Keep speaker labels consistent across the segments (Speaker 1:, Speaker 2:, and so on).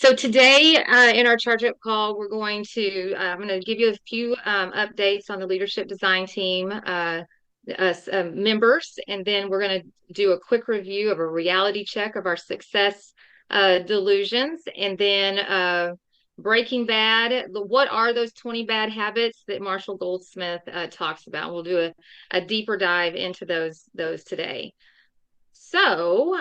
Speaker 1: So today, in our charge up call, we're going to I'm going to give you a few updates on the leadership design team us members, and then we're going to do a quick review of a reality check of our success delusions, and then Breaking Bad. What are those 20 bad habits that Marshall Goldsmith talks about? We'll do a deeper dive into those today. So,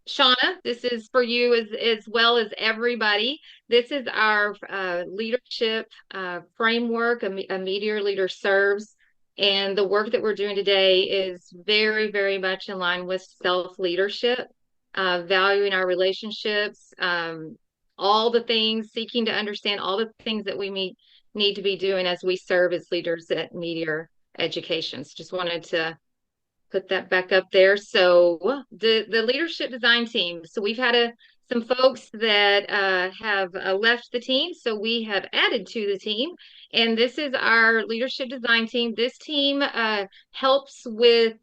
Speaker 1: Shauna, this is for you as well as everybody. This is our leadership framework, a Meteor Leader Serves. And the work that we're doing today is very, very much in line with self-leadership, valuing our relationships, all the things, seeking to understand all the things that need to be doing as we serve as leaders at Meteor Education. So just wanted to put that back up there. So the leadership design team. So we've had some folks that have left the team. So we have added to the team. And this is our leadership design team. This team helps with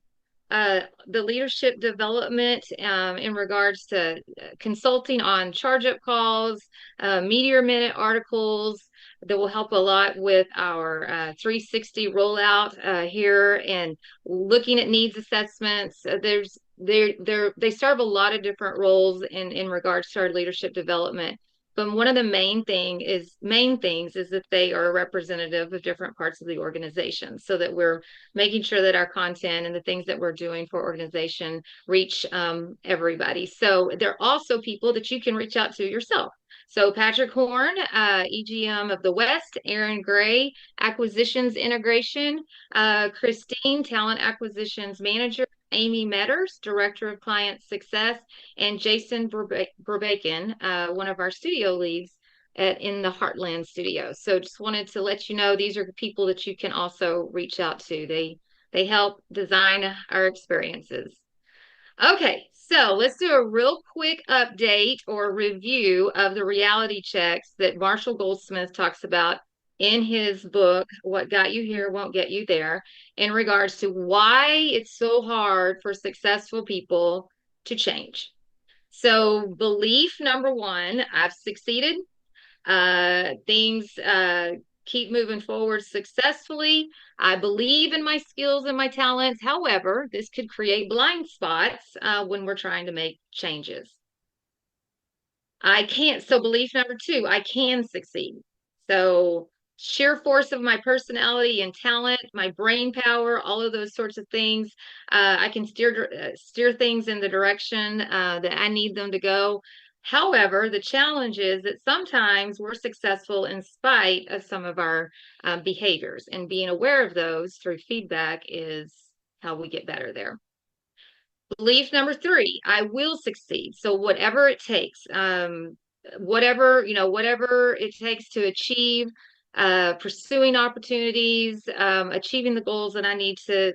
Speaker 1: the leadership development in regards to consulting on charge up calls, Meteor Minute articles that will help a lot with our 360 rollout here and looking at needs assessments. They serve a lot of different roles in regards to our leadership development. But one of the main things is that they are representative of different parts of the organization, so that we're making sure that our content and the things that we're doing for organization reach everybody. So there are also people that you can reach out to yourself. So Patrick Horn, EGM of the West, Aaron Gray, Acquisitions Integration, Christine, Talent Acquisitions Manager, Amy Metters, Director of Client Success, and Jason Verbaken, one of our studio leads in the Heartland studio. So just wanted to let you know these are people that you can also reach out to. They help design our experiences. Okay, so let's do a real quick update or review of the reality checks that Marshall Goldsmith talks about in his book, What Got You Here Won't Get You There, in regards to why it's so hard for successful people to change. So, belief number one, I've succeeded. Things keep moving forward successfully. I believe in my skills and my talents. However, this could create blind spots when we're trying to make changes. I can't. So, belief number two, I can succeed. So, sheer force of my personality and talent, my brain power, all of those sorts of things, I can steer things in the direction that I need them to go. However, the challenge is that sometimes we're successful in spite of some of our behaviors, and being aware of those through feedback is how we get better there. Belief number three, I will succeed. So whatever it takes, whatever it takes to achieve, pursuing opportunities, achieving the goals that I need to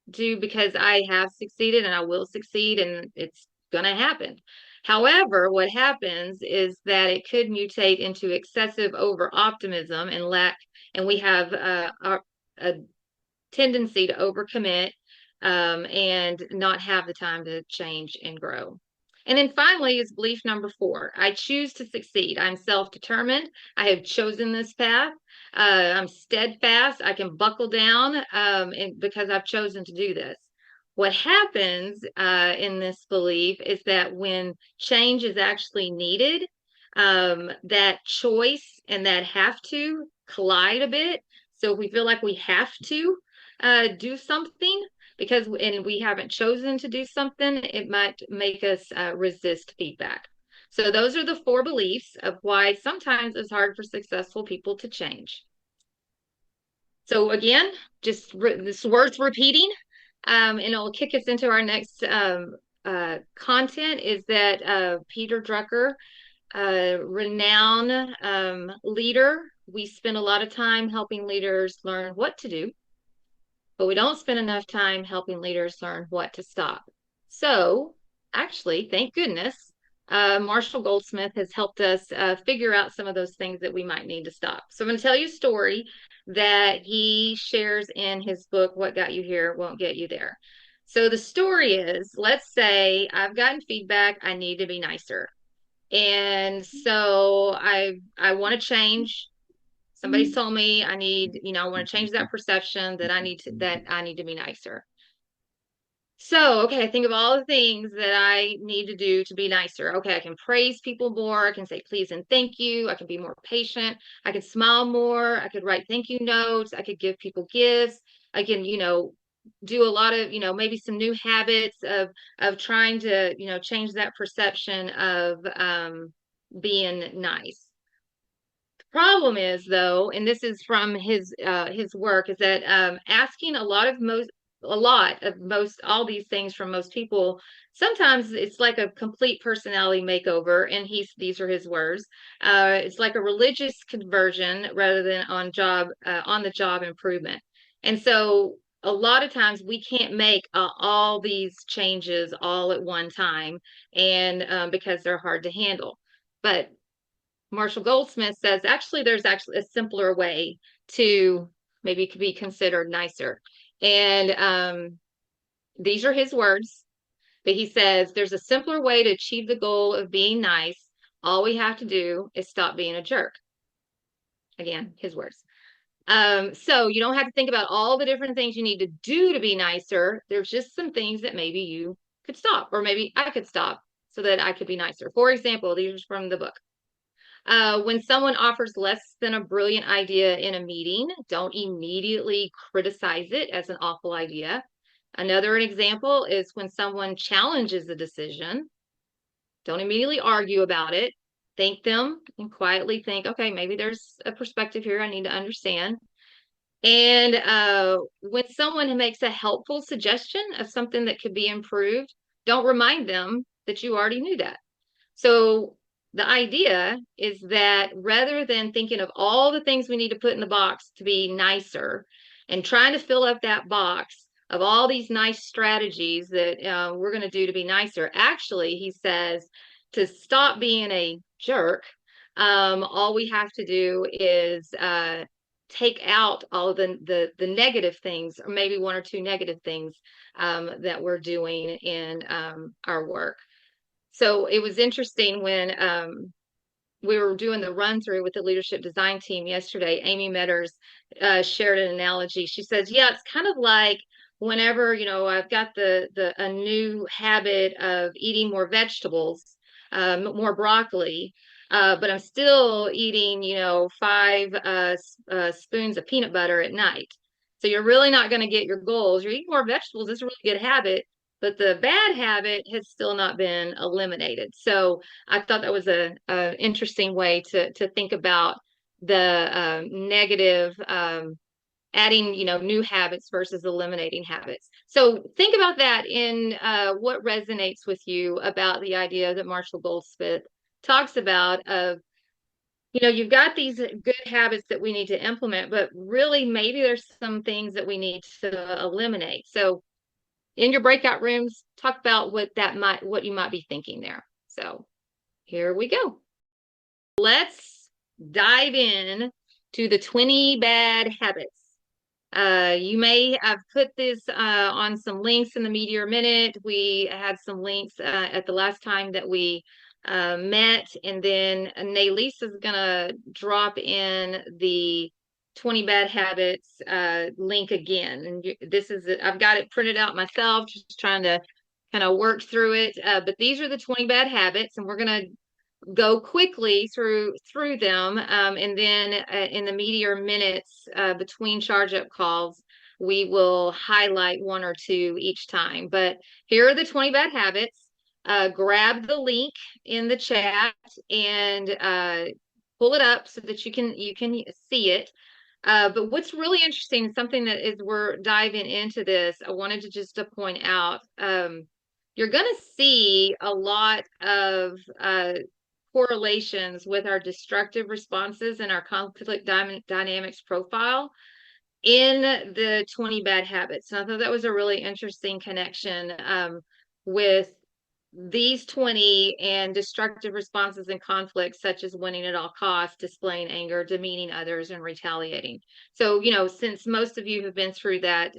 Speaker 1: do, because I have succeeded and I will succeed and it's going to happen. However, what happens is that it could mutate into excessive over optimism and lack, and we have a tendency to overcommit and not have the time to change and grow. And then finally is belief number four. I choose to succeed. I'm self-determined. I have chosen this path. I'm steadfast. I can buckle down because I've chosen to do this. What happens in this belief is that when change is actually needed, that choice and that have to collide a bit. So if we feel like we have to do something, because and we haven't chosen to do something, it might make us resist feedback. So those are the four beliefs of why sometimes it's hard for successful people to change. So again, just this worth repeating, and it'll kick us into our next content is that Peter Drucker, renowned leader. We spend a lot of time helping leaders learn what to do, but we don't spend enough time helping leaders learn what to stop. So, actually, thank goodness, Marshall Goldsmith has helped us figure out some of those things that we might need to stop. So, I'm going to tell you a story that he shares in his book, What Got You Here Won't Get You There. So, the story is, let's say I've gotten feedback, I need to be nicer. And so I want to change. Somebody told me I need, I want to change that perception that I need to be nicer. So, okay, I think of all the things that I need to do to be nicer. Okay, I can praise people more. I can say please and thank you. I can be more patient. I can smile more. I could write thank you notes. I could give people gifts. I can, do a lot of, maybe some new habits of trying to, change that perception of being nice. Problem is though, and this is from his work, is that asking a lot of most all these things from most people, sometimes it's like a complete personality makeover, and these are his words. It's like a religious conversion rather than on the job improvement. And so a lot of times we can't make all these changes all at one time, and because they're hard to handle. But Marshall Goldsmith says actually there's actually a simpler way to maybe could be considered nicer. And these are his words, but he says there's a simpler way to achieve the goal of being nice. All we have to do is stop being a jerk. Again, his words. So you don't have to think about all the different things you need to do to be nicer. There's just some things that maybe you could stop, or maybe I could stop so that I could be nicer. For example, these are from the book. When someone offers less than a brilliant idea in a meeting, don't immediately criticize it as an awful idea. Another example is when someone challenges a decision, don't immediately argue about it. Thank them and quietly think, okay, maybe there's a perspective here I need to understand. And when someone makes a helpful suggestion of something that could be improved, don't remind them that you already knew that. So the idea is that rather than thinking of all the things we need to put in the box to be nicer and trying to fill up that box of all these nice strategies that we're going to do to be nicer, actually, he says to stop being a jerk, all we have to do is take out all the negative things, or maybe one or two negative things that we're doing in our work. So it was interesting when we were doing the run through with the leadership design team yesterday. Amy Metters shared an analogy. She says, "Yeah, it's kind of like whenever I've got a new habit of eating more vegetables, more broccoli." But I'm still eating, 5 spoons of peanut butter at night. So you're really not going to get your goals. You're eating more vegetables. It's a really good habit, but the bad habit has still not been eliminated. So I thought that was a interesting way to think about the negative, adding new habits versus eliminating habits. So think about that in what resonates with you about the idea that Marshall Goldsmith talks about of you've got these good habits that we need to implement, but really maybe there's some things that we need to eliminate. So in your breakout rooms, talk about what you might be thinking there. So here we go. Let's dive in to the 20 bad habits. You may have put this on some links in the Meteor Minute. We had some links at the last time that we met, and then Naylise is gonna drop in the 20 bad habits link again. And I've got it printed out myself, just trying to kind of work through it. But these are the 20 bad habits, and we're gonna go quickly through them, and then in the Meteor Minutes between charge up calls, we will highlight one or two each time. But here are the 20 bad habits. Grab the link in the chat and pull it up so that you can see it. But what's really interesting, something that is we're diving into this, I wanted to just to point out, you're going to see a lot of correlations with our destructive responses and our conflict dynamics profile in the 20 bad habits. And I thought that was a really interesting connection with these 20 and destructive responses and conflicts, such as winning at all costs, displaying anger, demeaning others, and retaliating. So, since most of you have been through that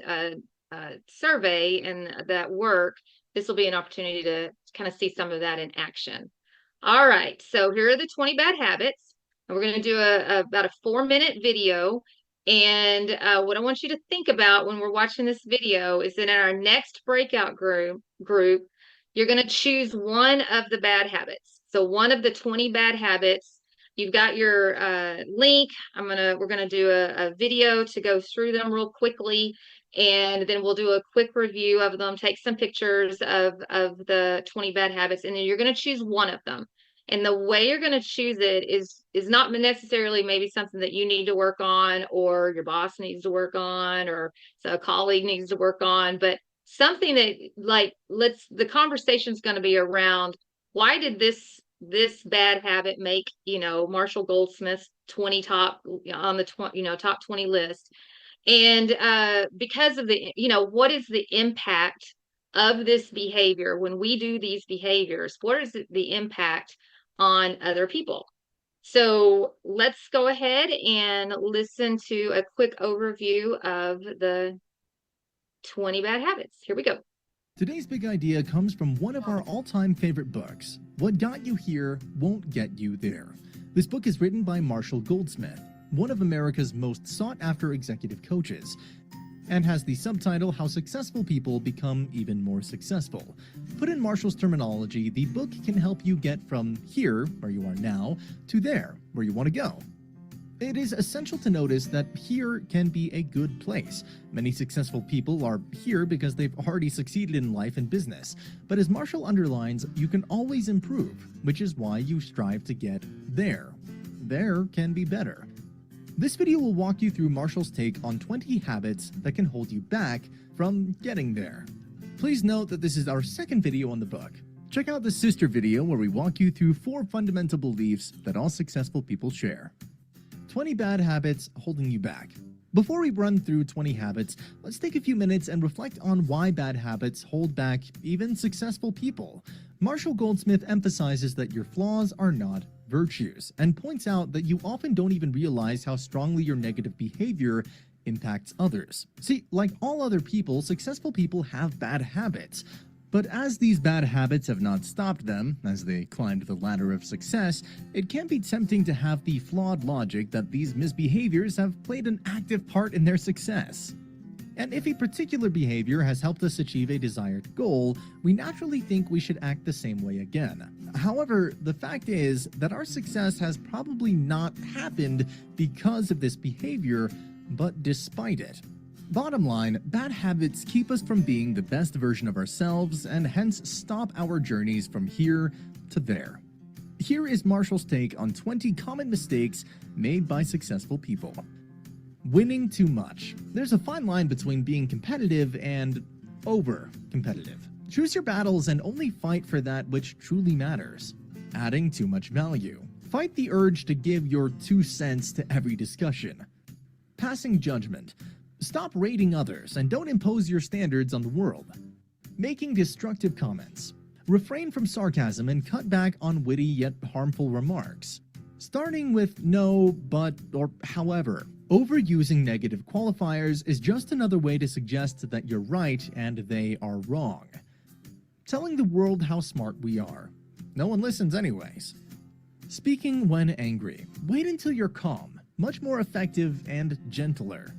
Speaker 1: survey and that work, this will be an opportunity to kind of see some of that in action. All right, so here are the 20 bad habits. And we're going to do about a 4-minute video. And what I want you to think about when we're watching this video is that in our next breakout group, you're going to choose one of the bad habits. So one of the 20 bad habits. You've got your link. We're gonna do a video to go through them real quickly, and then we'll do a quick review of them, take some pictures of the 20 bad habits, and then you're going to choose one of them. And the way you're going to choose it is not necessarily maybe something that you need to work on, or your boss needs to work on, or so a colleague needs to work on, but something that, like, the conversation's going to be around, why did this bad habit make, Marshall Goldsmith's 20 top on the top 20 list? And because of what is the impact of this behavior when we do these behaviors? What is the impact on other people? So let's go ahead and listen to a quick overview of the 20 bad habits. Here we go.
Speaker 2: Today's big idea comes from one of our all-time favorite books, What Got You Here Won't Get You There. This book is written by Marshall Goldsmith, one of America's most sought-after executive coaches, and has the subtitle How Successful People Become Even More Successful. Put in Marshall's terminology, the book can help you get from here, where you are now, to there, where you want to go. It is essential to notice that here can be a good place. Many successful people are here because they've already succeeded in life and business. But as Marshall underlines, you can always improve, which is why you strive to get there. There can be better. This video will walk you through Marshall's take on 20 habits that can hold you back from getting there. Please note that this is our second video on the book. Check out the sister video where we walk you through 4 fundamental beliefs that all successful people share. 20 bad habits holding you back. Before we run through 20 habits, let's take a few minutes and reflect on why bad habits hold back even successful people. Marshall Goldsmith emphasizes that your flaws are not virtues, and points out that you often don't even realize how strongly your negative behavior impacts others. See, like all other people, successful people have bad habits. But as these bad habits have not stopped them as they climbed the ladder of success, it can be tempting to have the flawed logic that these misbehaviors have played an active part in their success. And if a particular behavior has helped us achieve a desired goal, we naturally think we should act the same way again. However, the fact is that our success has probably not happened because of this behavior, but despite it. Bottom line, bad habits keep us from being the best version of ourselves and hence stop our journeys from here to there. Here is Marshall's take on 20 common mistakes made by successful people. Winning too much. There's a fine line between being competitive and over-competitive. Choose your battles and only fight for that which truly matters. Adding too much value. Fight the urge to give your 2 cents to every discussion. Passing judgment. Stop rating others and don't impose your standards on the world. Making destructive comments. Refrain from sarcasm and cut back on witty yet harmful remarks. Starting with no, but, or however. Overusing negative qualifiers is just another way to suggest that you're right and they are wrong. Telling the world how smart we are. No one listens anyways. Speaking when angry. Wait until you're calm. Much more effective and gentler.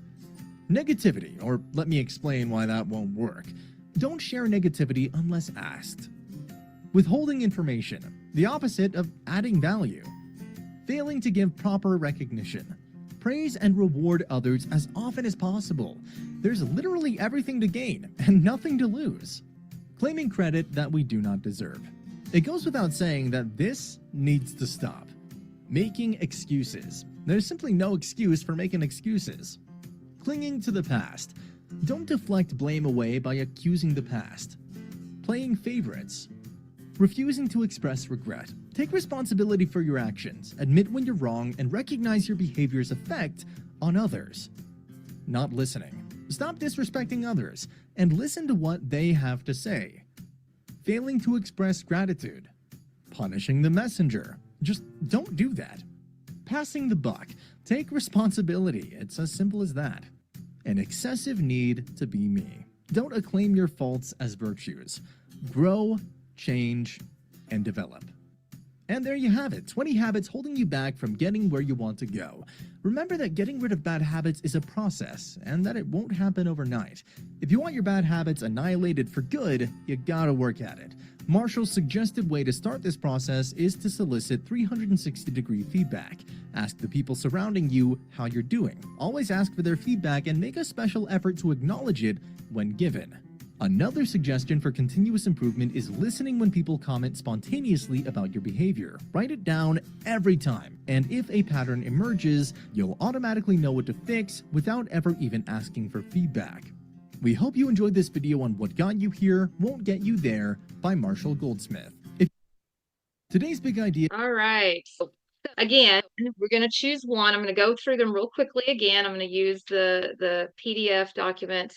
Speaker 2: Negativity, or let me explain why that won't work. Don't share negativity unless asked. Withholding information, the opposite of adding value. Failing to give proper recognition. Praise and reward others as often as possible. There's literally everything to gain and nothing to lose. Claiming credit that we do not deserve. It goes without saying that this needs to stop. Making excuses. There's simply no excuse for making excuses. Clinging to the past. Don't deflect blame away by accusing the past. Playing favorites. Refusing to express regret. Take responsibility for your actions, admit when you're wrong, and recognize your behavior's effect on others. Not listening. Stop disrespecting others, and listen to what they have to say. Failing to express gratitude. Punishing the messenger. Just don't do that. Passing the buck. Take responsibility. It's as simple as that. An excessive need to be me. Don't acclaim your faults as virtues. Grow, change, and develop. And there you have it, 20 habits holding you back from getting where you want to go. Remember that getting rid of bad habits is a process, and that it won't happen overnight. If you want your bad habits annihilated for good, you gotta work at it. Marshall's suggested way to start this process is to solicit 360-degree feedback. Ask the people surrounding you how you're doing. Always ask for their feedback and make a special effort to acknowledge it when given. Another suggestion for continuous improvement is listening when people comment spontaneously about your behavior. Write it down every time, and if a pattern emerges, you'll automatically know what to fix without ever even asking for feedback. We hope you enjoyed this video on What Got You Here Won't Get You There by Marshall Goldsmith. Today's big idea.
Speaker 1: All right. So again, we're going to choose one. I'm going to go through them real quickly again. I'm going to use the PDF document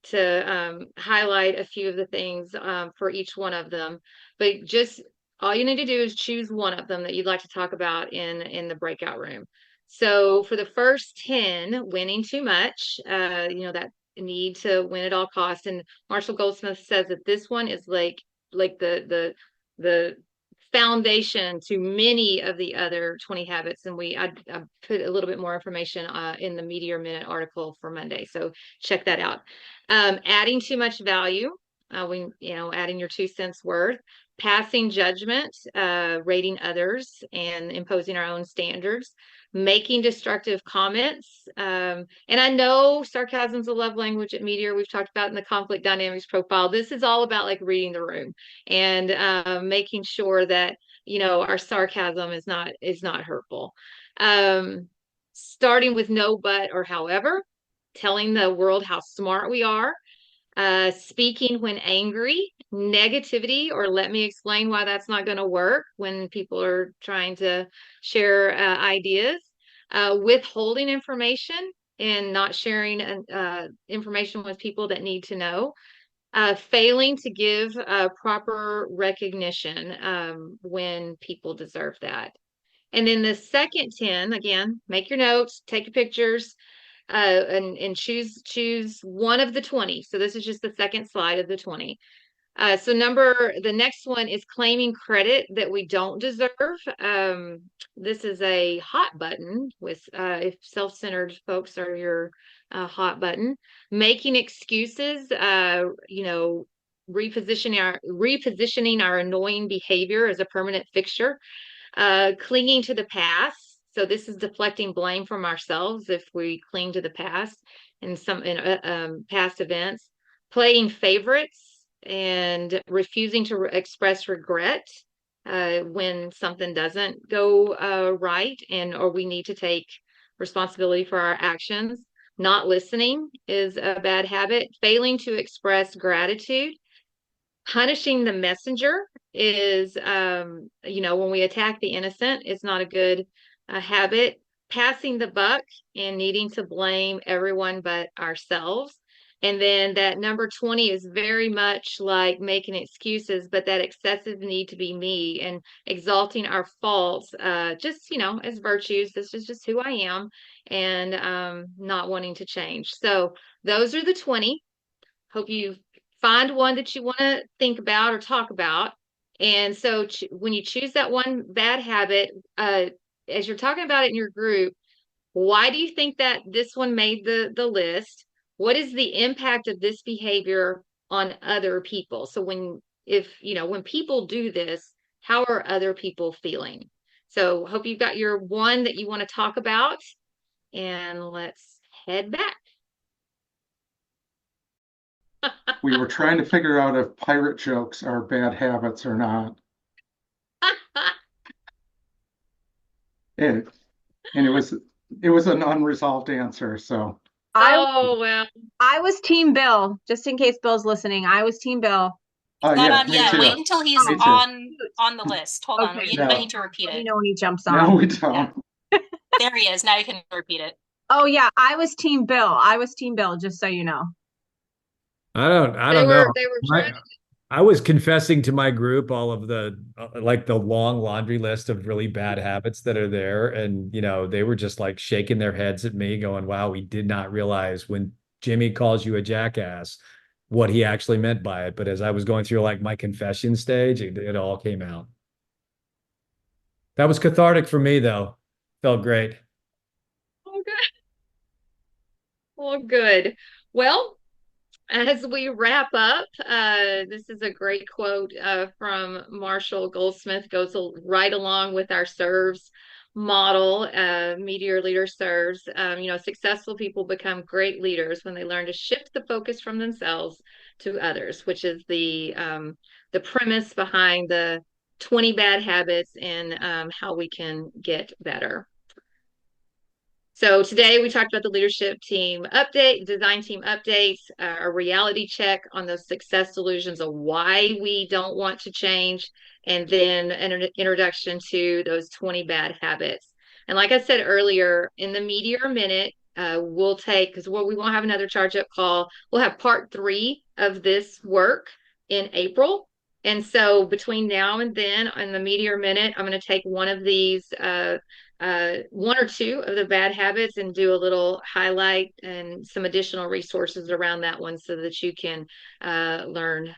Speaker 1: to highlight a few of the things for each one of them. But just all you need to do is choose one of them that you'd like to talk about in the breakout room. So for the first 10, winning too much, that need to win at all costs. And Marshall Goldsmith says that this one is like the foundation to many of the other 20 habits. And I put a little bit more information in the Meteor Minute article for Monday. So check that out. Adding too much value, adding your 2 cents worth, passing judgment, rating others and imposing our own standards, making destructive comments. And I know sarcasm's a love language at Meteor. We've talked about in the conflict dynamics profile. This is all about like reading the room and making sure that, our sarcasm is not hurtful. Starting with no, but, or however, telling the world how smart we are, speaking when angry, negativity, or let me explain why that's not going to work when people are trying to share ideas, withholding information and not sharing information with people that need to know, failing to give proper recognition when people deserve that. And then the second 10, again, make your notes, take your pictures, and choose one of the 20. So this is just the second slide of the 20. The next one is claiming credit that we don't deserve. This is a hot button with if self-centered folks are your hot button. Making excuses, repositioning our annoying behavior as a permanent fixture. Clinging to the past. So this is deflecting blame from ourselves if we cling to the past in past events. Playing favorites and refusing to express regret when something doesn't go right or we need to take responsibility for our actions. Not listening is a bad habit. Failing to express gratitude. Punishing the messenger is, when we attack the innocent, it's not a good habit. Passing the buck and needing to blame everyone but ourselves. And then that number 20 is very much like making excuses, but that excessive need to be me and exalting our faults, just, as virtues. This is just who I am and not wanting to change. So those are the 20. Hope you find one that you want to think about or talk about. And so when you choose that one bad habit, as you're talking about it in your group, why do you think that this one made the list? What is the impact of this behavior on other people? So when people do this, how are other people feeling? So hope you've got your one that you want to talk about, and let's head back.
Speaker 3: We were trying to figure out if pirate jokes are bad habits or not. And it was an unresolved answer, so.
Speaker 1: Well.
Speaker 4: I was Team Bill, just in case Bill's listening. I was Team Bill.
Speaker 3: Not
Speaker 5: on yet. Wait until he's on the list. Hold on.
Speaker 4: Okay.
Speaker 5: I need to repeat it.
Speaker 4: You know when he jumps on.
Speaker 3: No, we don't.
Speaker 5: Yeah. There he is. Now you can repeat it.
Speaker 4: Oh yeah, I was Team Bill, just so you know.
Speaker 6: I don't know.
Speaker 1: They were trying
Speaker 6: I was confessing to my group all of the the long laundry list of really bad habits that are there. And, they were just like shaking their heads at me going, wow, we did not realize when Jimmy calls you a jackass, what he actually meant by it. But as I was going through like my confession stage, it all came out. That was cathartic for me, though. Felt great.
Speaker 1: Oh, good. Well, good. Well, as we wrap up, this is a great quote from Marshall Goldsmith, goes right along with our serves model, Meteor Leader Serves. Successful people become great leaders when they learn to shift the focus from themselves to others, which is the premise behind the 20 bad habits and how we can get better. So today we talked about the leadership team update, design team updates, a reality check on those success delusions of why we don't want to change, and then an introduction to those 20 bad habits. And like I said earlier, in the Meteor Minute, we'll take, because we won't have another charge up call, we'll have part 3 of this work in April. And so between now and then on the Meteor Minute, I'm going to take one of these 1 or 2 of the bad habits and do a little highlight and some additional resources around that one so that you can learn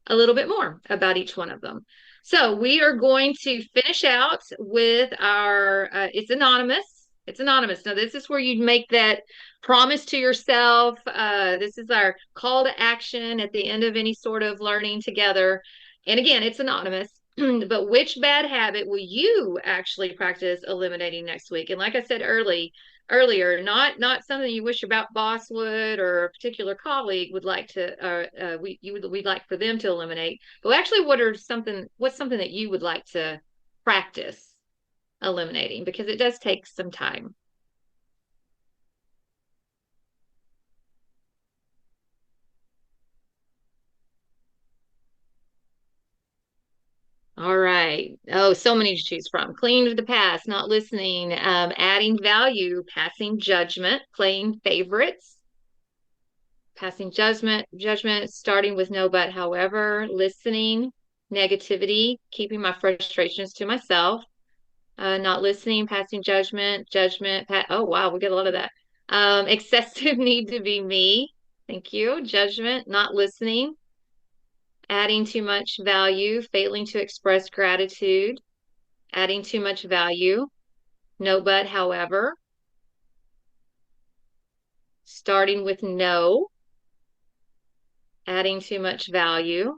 Speaker 1: a little bit more about each one of them. So we are going to finish out with our, it's anonymous. It's anonymous. Now, this is where you make that promise to yourself. This is our call to action at the end of any sort of learning together. And again, it's anonymous. But which bad habit will you actually practice eliminating next week? And like I said earlier, not something you wish your boss would or a particular colleague would like to we'd like for them to eliminate, but actually what's something that you would like to practice eliminating, because it does take some time. All right. Oh, so many to choose from. Clinging to the past, not listening, adding value, passing judgment, playing favorites, passing judgment, starting with no but however, listening, negativity, keeping my frustrations to myself, not listening, passing judgment, oh wow, we get a lot of that. Excessive need to be me. Thank you. Judgment, not listening, adding too much value, failing to express gratitude, adding too much value, no but however, starting with no, adding too much value,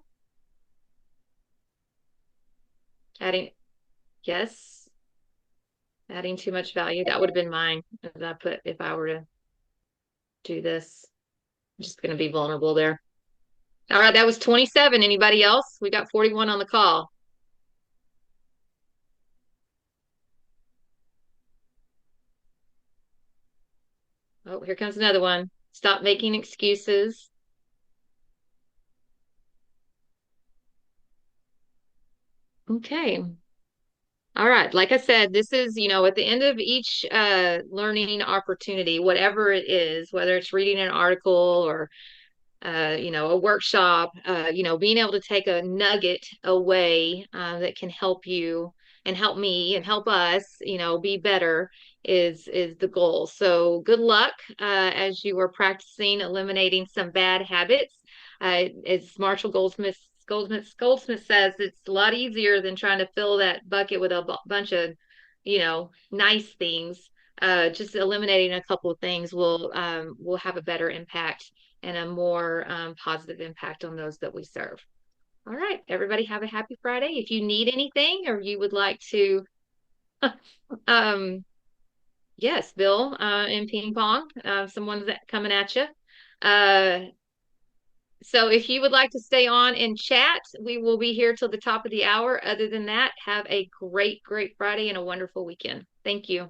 Speaker 1: adding, yes, adding too much value. That would have been mine as I put if I were to do this. I'm just going to be vulnerable there. All right, that was 27. Anybody else? We got 41 on the call. Oh, here comes another one. Stop making excuses. Okay. All right. Like I said, this is, at the end of each learning opportunity, whatever it is, whether it's reading an article or a workshop, being able to take a nugget away that can help you and help me and help us, be better is the goal. So good luck as you are practicing eliminating some bad habits. As Marshall Goldsmith says, it's a lot easier than trying to fill that bucket with a bunch of, nice things. Just eliminating a couple of things will have a better impact and a more positive impact on those that we serve. All right, everybody have a happy Friday. If you need anything or you would like to, yes, Bill in ping pong, someone's coming at you. So if you would like to stay on and chat, we will be here till the top of the hour. Other than that, have a great, great Friday and a wonderful weekend. Thank you.